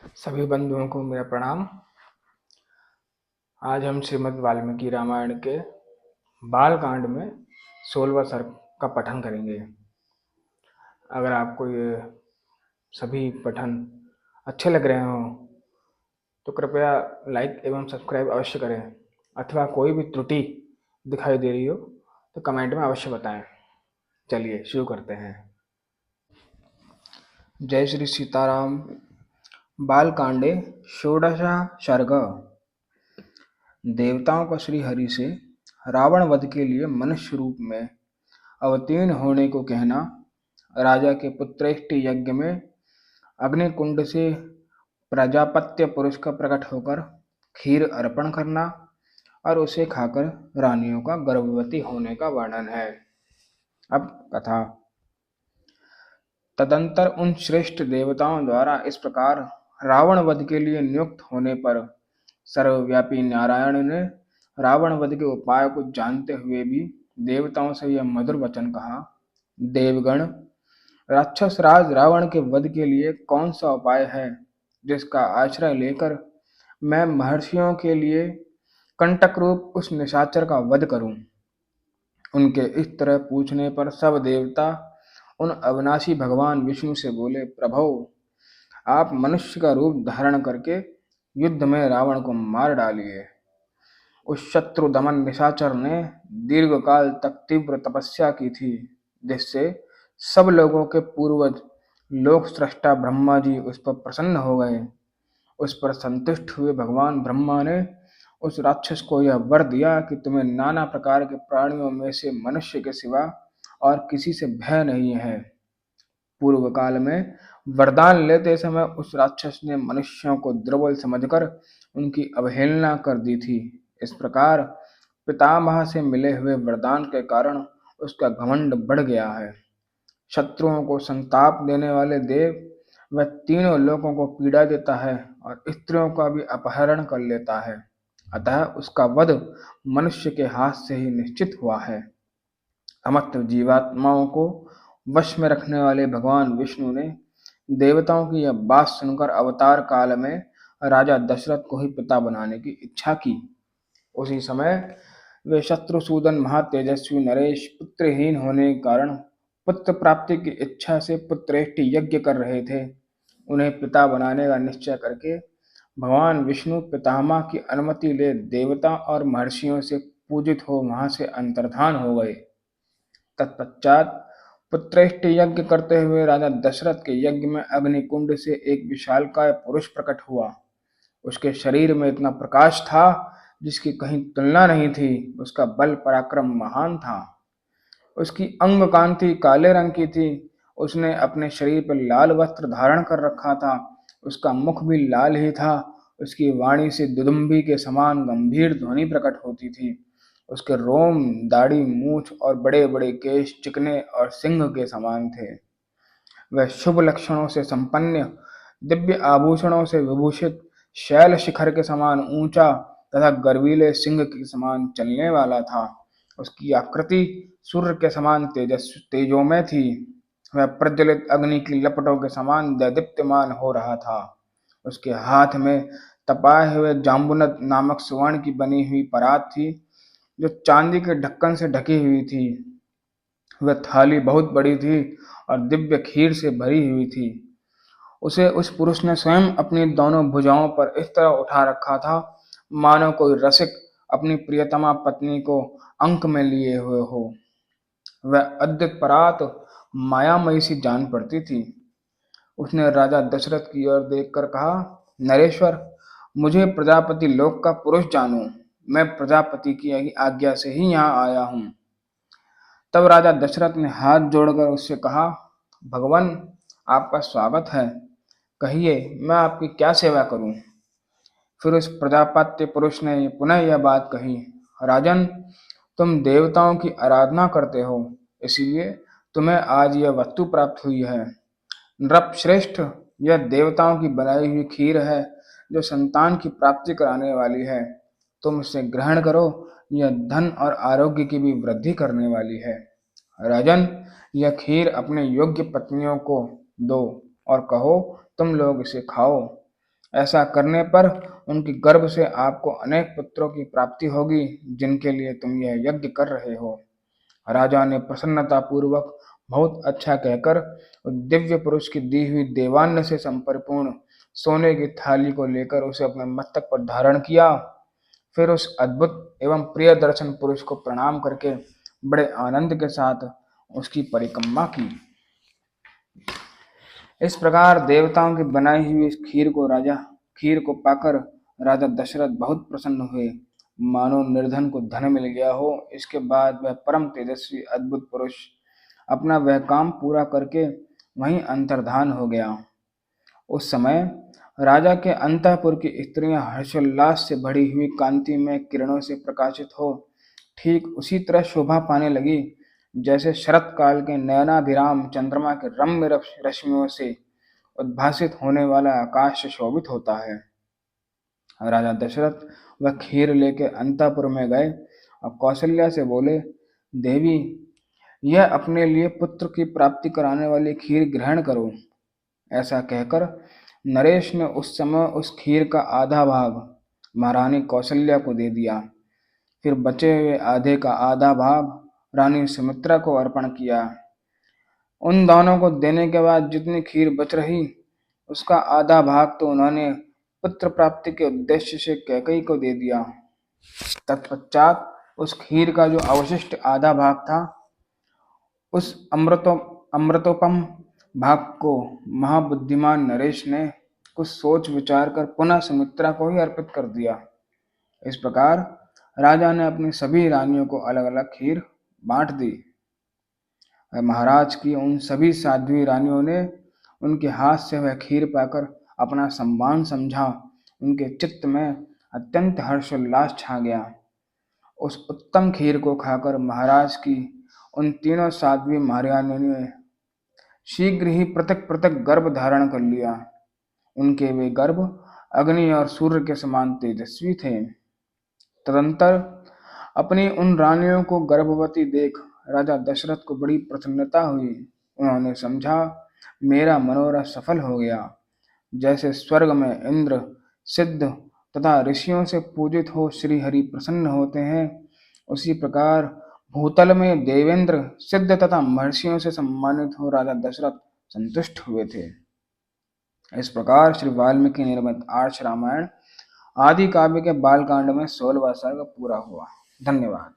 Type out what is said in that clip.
सभी बंधुओं को मेरा प्रणाम। आज हम श्रीमद् वाल्मीकि रामायण के बाल कांड में 16वां सर्ग का पठन करेंगे। अगर आपको ये सभी पठन अच्छे लग रहे हों तो कृपया लाइक एवं सब्सक्राइब अवश्य करें, अथवा कोई भी त्रुटि दिखाई दे रही हो तो कमेंट में अवश्य बताएं। चलिए शुरू करते हैं। जय श्री सीताराम। बाल कांडे षोडशः सर्ग। देवताओं का श्री हरि से रावण वध के लिए मनुष्य रूप में अवतीर्ण होने को कहना, राजा के पुत्रेष्टि यज्ञ में अग्निकुंड से प्रजापत्य पुरुष का प्रकट होकर खीर अर्पण करना और उसे खाकर रानियों का गर्भवती होने का वर्णन है। अब कथा। तदंतर उन श्रेष्ठ देवताओं द्वारा इस प्रकार रावण वध के लिए नियुक्त होने पर सर्वव्यापी नारायण ने रावण वध के उपाय को जानते हुए भी देवताओं से यह मधुर वचन कहा। देवगण, राक्षस राज रावण के वध के लिए कौन सा उपाय है जिसका आश्रय लेकर मैं महर्षियों के लिए कंटक रूप उस निशाचर का वध करूं? उनके इस तरह पूछने पर सब देवता उन अविनाशी भगवान विष्णु से बोले, प्रभो, आप मनुष्य का रूप धारण करके युद्ध में रावण को मार डालिए। उस शत्रु दमन निशाचर ने दीर्घकाल तक तीव्र तपस्या की थी, जिससे सब लोगों के पूर्वज लोक सृष्टा ब्रह्मा जी उस पर प्रसन्न हो गए। उस पर संतुष्ट हुए भगवान ब्रह्मा ने उस राक्षस को यह वर दिया कि तुम्हें नाना प्रकार के प्राणियों में से मनुष्य के सिवा और किसी से भय नहीं है। पूर्व काल में वरदान लेते समय उस राक्षस ने मनुष्यों को दुर्बल समझकर उनकी अवहेलना कर दी थी। इस प्रकार पितामह से मिले हुए वरदान के कारण उसका घमंड बढ़ गया है। शत्रुओं को संताप देने वाले देव वह तीनों लोगों को पीड़ा देता है और स्त्रियों का भी अपहरण कर लेता है। अतः उसका वध मनुष्य के हाथ से ही निश्चित हुआ है। समस्त जीवात्माओं को वश में रखने वाले भगवान विष्णु ने देवताओं की यह बात सुनकर अवतार काल में राजा दशरथ को ही पिता बनाने की इच्छा की। उसी समय वे शत्रुसूदन महातेजस्वी नरेश पुत्रहीन होने के कारण पुत्र प्राप्ति की इच्छा से पुत्रेष्टि यज्ञ कर रहे थे। उन्हें पिता बनाने का निश्चय करके भगवान विष्णु पितामह की अनुमति ले देवता और महर्षियों से पूजित हो वहां से अंतर्धान हो गए। तत्पश्चात पुत्रेष्टि यज्ञ करते हुए राजा दशरथ के यज्ञ में अग्निकुंड से एक विशालकाय पुरुष प्रकट हुआ। उसके शरीर में इतना प्रकाश था जिसकी कहीं तुलना नहीं थी। उसका बल पराक्रम महान था। उसकी अंग कांति काले रंग की थी। उसने अपने शरीर पर लाल वस्त्र धारण कर रखा था। उसका मुख भी लाल ही था। उसकी वाणी से दुदुम्बी के समान गंभीर ध्वनि प्रकट होती थी। उसके रोम, दाढ़ी, मूछ और बड़े बड़े केश चिकने और सिंह के समान थे। वह शुभ लक्षणों से संपन्न, दिव्य आभूषणों से विभूषित, शैल शिखर के समान ऊंचा तथा गर्वीले सिंह के समान चलने वाला था। उसकी आकृति सूर्य के समान तेजोमय थी। वह प्रज्वलित अग्नि की लपटों के समान दैदीप्यमान हो रहा था। उसके हाथ में तपाए हुए जाम्बुनद नामक सुवर्ण की बनी हुई परात थी, जो चांदी के ढक्कन से ढकी हुई थी। वह थाली बहुत बड़ी थी और दिव्य खीर से भरी हुई थी। उसे उस पुरुष ने स्वयं अपनी दोनों भुजाओं पर इस तरह उठा रखा था मानो कोई रसिक अपनी प्रियतमा पत्नी को अंक में लिए हुए हो। वह अद्भुत परात मायामयी सी जान पड़ती थी। उसने राजा दशरथ की ओर देखकर कहा, नरेश्वर, मुझे प्रजापति लोक का पुरुष जानो। मैं प्रजापति की आज्ञा से ही यहाँ आया हूँ। तब राजा दशरथ ने हाथ जोड़कर उससे कहा, भगवान, आपका स्वागत है। कहिए, मैं आपकी क्या सेवा करूं? फिर उस प्रजापत्य पुरुष ने पुनः यह बात कही, राजन, तुम देवताओं की आराधना करते हो, इसलिए तुम्हें आज यह वस्तु प्राप्त हुई है। नृपश्रेष्ठ, यह देवताओं की बनाई हुई खीर है जो संतान की प्राप्ति कराने वाली है। तुम इसे ग्रहण करो, यह धन और आरोग्य की भी वृद्धि करने वाली है। राजन, यह खीर अपने योग्य पत्नियों को दो और कहो, तुम लोग इसे खाओ। ऐसा करने पर उनके गर्भ से आपको अनेक पुत्रों की प्राप्ति होगी, जिनके लिए तुम यह यज्ञ कर रहे हो। राजा ने प्रसन्नता पूर्वक बहुत अच्छा कहकर उस दिव्य पुरुष की दी हुई देवान्न से संपूर्ण सोने की थाली को लेकर उसे अपने मस्तक पर धारण किया। फिर उस अद्भुत एवं प्रिय दर्शन पुरुष को प्रणाम करके बड़े आनंद के साथ उसकी परिक्रमा की। इस प्रकार देवताओं की बनाई हुई इस खीर को पाकर राजा दशरथ बहुत प्रसन्न हुए, मानो निर्धन को धन मिल गया हो। इसके बाद वह परम तेजस्वी अद्भुत पुरुष अपना वह काम पूरा करके वहीं अंतर्धान हो गया। उस समय राजा के अंतःपुर की स्त्रियां हर्षोल्लास से भरी हुई कांतिमय किरणों से प्रकाशित हो ठीक उसी तरह शोभा पाने लगी, जैसे शरत काल के नयनाभिराम चंद्रमा के रम्य रश्मियों से उद्भासित होने वाला आकाश से शोभित होता है। राजा दशरथ वह खीर लेके अंतःपुर में गए और कौशल्या से बोले, देवी, यह अपने लिए पुत्र की प्राप्ति कराने वाली खीर ग्रहण करो। ऐसा कहकर नरेश ने उस समय उस खीर का आधा भाग महारानी कौशल्या को दे दिया। फिर बचे हुए आधे का आधा भाग रानी सुमित्रा को अर्पण किया। उन दोनों को देने के बाद जितनी खीर बच रही, उसका आधा भाग तो उन्होंने पुत्र प्राप्ति के उद्देश्य से कैकेयी को दे दिया। तत्पश्चात उस खीर का जो अवशिष्ट आधा भाग था, उस अमृतोपम भाग को महाबुद्धिमान नरेश ने कुछ सोच विचार कर पुनः सुमित्रा को ही अर्पित कर दिया। इस प्रकार राजा ने अपनी सभी रानियों को अलग अलग खीर बांट दी। महाराज की उन सभी साध्वी रानियों ने उनके हाथ से वह खीर पाकर अपना सम्मान समझा। उनके चित्त में अत्यंत हर्षोल्लास छा गया। उस उत्तम खीर को खाकर महाराज की उन तीनों साध्वी महारानियों ने शीघ्र ही पृथक पृथक गर्भ धारण कर लिया। उनके वे गर्भ अग्नि और सूर्य के समान तेजस्वी थे। तदंतर अपनी उन रानियों को गर्भवती देख राजा दशरथ को बड़ी प्रसन्नता हुई। उन्होंने समझा, मेरा मनोरथ सफल हो गया। जैसे स्वर्ग में इंद्र, सिद्ध तथा ऋषियों से पूजित हो श्री हरि प्रसन्न होते हैं, उसी प्रकार भूतल में देवेंद्र, सिद्ध तथा महर्षियों से सम्मानित हो राजा दशरथ संतुष्ट हुए थे। इस प्रकार श्री वाल्मीकि निर्मित आर्ष रामायण आदि काव्य के बालकांड में 16वां सर्ग पूरा हुआ। धन्यवाद।